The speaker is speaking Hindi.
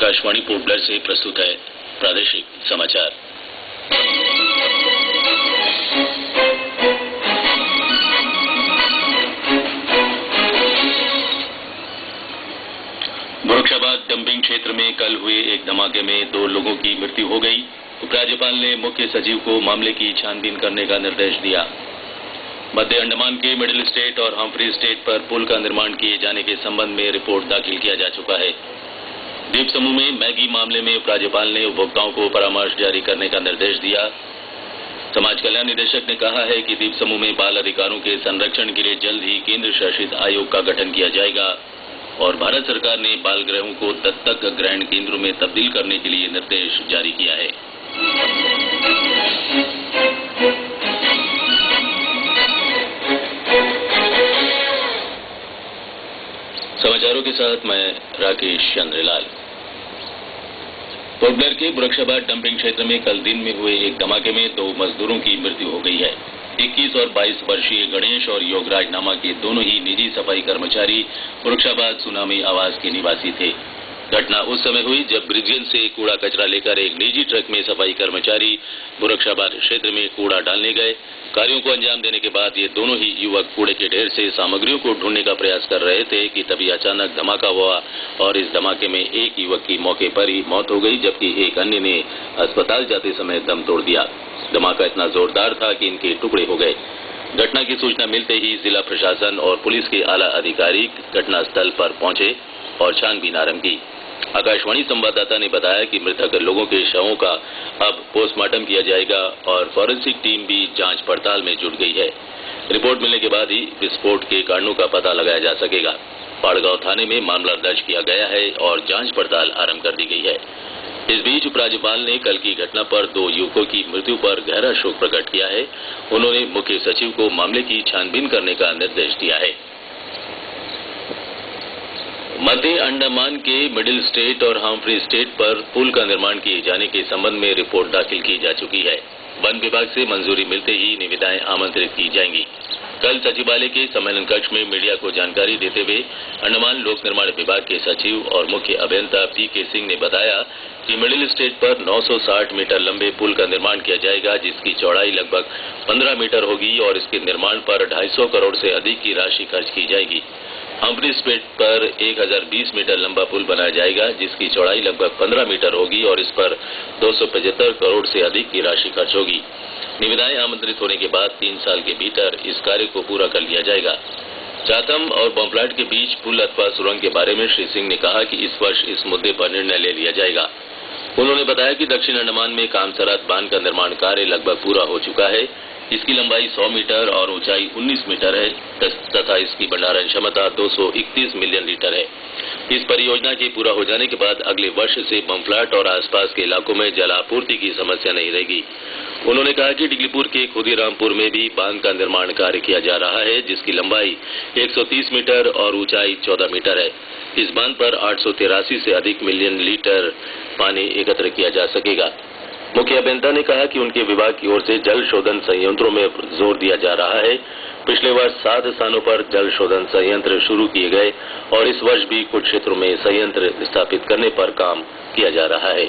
आकाशवाणी पोर्ट ब्लेयर से प्रस्तुत है प्रादेशिक समाचार। मुरादाबाद डंपिंग क्षेत्र में कल हुए एक धमाके में 2 लोगों की मृत्यु हो गई। उपराज्यपाल ने मुख्य सचिव को मामले की छानबीन करने का निर्देश दिया। मध्य अंडमान के मिडिल स्टेट और हम्फ्री स्टेट पर पुल का निर्माण किए जाने के संबंध में रिपोर्ट दाखिल किया जा चुका है। द्वीप समूह में मैगी मामले में उपराज्यपाल ने उपभोक्ताओं को परामर्श जारी करने का निर्देश दिया। समाज कल्याण निदेशक ने कहा है कि द्वीप समूह में बाल अधिकारों के संरक्षण के लिए जल्द ही केंद्र शासित आयोग का गठन किया जाएगा और भारत सरकार ने बाल गृहों को दत्तक ग्रहण केंद्रों में तब्दील करने के लिए निर्देश जारी किया है। समाचारों के साथ मैं राकेश चंद्रलाल। पोर्ट ब्लेयर के मुरादाबाद डंपिंग क्षेत्र में कल दिन में हुए एक धमाके में 2 मजदूरों की मृत्यु हो गई है। 21 और 22 वर्षीय गणेश और योगराज नामा के दोनों ही निजी सफाई कर्मचारी मुरादाबाद सुनामी आवास के निवासी थे। घटना उस समय हुई जब ब्रिजगंज से कूड़ा कचरा लेकर एक निजी ट्रक में सफाई कर्मचारी मुरादाबाद क्षेत्र में कूड़ा डालने गए। कार्यों को अंजाम देने के बाद ये दोनों ही युवक कूड़े के ढेर से सामग्रियों को ढूंढने का प्रयास कर रहे थे कि तभी अचानक धमाका हुआ और इस धमाके में एक युवक की मौके पर ही मौत हो गई, जबकि एक अन्य ने अस्पताल जाते समय दम तोड़ दिया। धमाका इतना जोरदार था कि इनके टुकड़े हो गए। घटना की सूचना मिलते ही जिला प्रशासन और पुलिस के आला अधिकारी घटनास्थल पर पहुंचे और छानबीन आरंभ की। आकाशवाणी संवाददाता ने बताया कि मृतक लोगों के शवों का अब पोस्टमार्टम किया जाएगा और फॉरेंसिक टीम भी जांच पड़ताल में जुट गई है। रिपोर्ट मिलने के बाद ही विस्फोट के कारणों का पता लगाया जा सकेगा। पाड़गांव थाने में मामला दर्ज किया गया है और जांच पड़ताल आरंभ कर दी गई है। इस बीच उपराज्यपाल ने कल की घटना पर 2 युवकों की मृत्यु पर गहरा शोक प्रकट किया है। उन्होंने मुख्य सचिव को मामले की छानबीन करने का निर्देश दिया है। मध्य अंडमान के मिडिल स्टेट और हम्फ्री स्टेट पर पुल का निर्माण किए जाने के संबंध में रिपोर्ट दाखिल की जा चुकी है। वन विभाग से मंजूरी मिलते ही निविदाएं आमंत्रित की जाएंगी। कल सचिवालय के सम्मेलन कक्ष में मीडिया को जानकारी देते हुए अंडमान लोक निर्माण विभाग के सचिव और मुख्य अभियंता पी.के. सिंह ने बताया कि मिडिल स्टेट पर 960 मीटर लंबे पुल का निर्माण किया जाएगा, जिसकी चौड़ाई लगभग 15 मीटर होगी और इसके निर्माण पर 250 करोड़ से अधिक की राशि खर्च की जाएगी। हम्फ्री स्टेट पर 1020 मीटर लंबा पुल बनाया जाएगा, जिसकी चौड़ाई लगभग 15 मीटर होगी और इस पर 275 करोड़ से अधिक की राशि खर्च होगी। निविदाएं आमंत्रित होने के बाद 3 साल के भीतर इस कार्य को पूरा कर लिया जाएगा। चातम और बॉम्प्लाट के बीच पुल अथवा सुरंग के बारे में श्री सिंह ने कहा कि इस वर्ष इस मुद्दे पर निर्णय ले लिया जाएगा। उन्होंने बताया कि दक्षिण अंडमान में कामसरात बांध का निर्माण कार्य लगभग पूरा हो चुका है। इसकी लंबाई 100 मीटर और ऊंचाई 19 मीटर है तथा इसकी भंडारण क्षमता 231 मिलियन लीटर है। इस परियोजना के पूरा हो जाने के बाद अगले वर्ष से बम्फ्लाट और आसपास के इलाकों में जल आपूर्ति की समस्या नहीं रहेगी। उन्होंने कहा कि डिगलीपुर के खुदीरामपुर में भी बांध का निर्माण कार्य किया जा रहा है, जिसकी लंबाई 130 मीटर और ऊंचाई 14 मीटर है। इस बांध पर 883 से अधिक मिलियन लीटर पानी एकत्र किया जा सकेगा। मुख्य अभियंता ने कहा कि उनके विभाग की ओर से जल शोधन संयंत्रों में जोर दिया जा रहा है। पिछले वर्ष 7 स्थानों पर जल शोधन संयंत्र शुरू किए गए और इस वर्ष भी कुछ क्षेत्रों में संयंत्र स्थापित करने पर काम किया जा रहा है।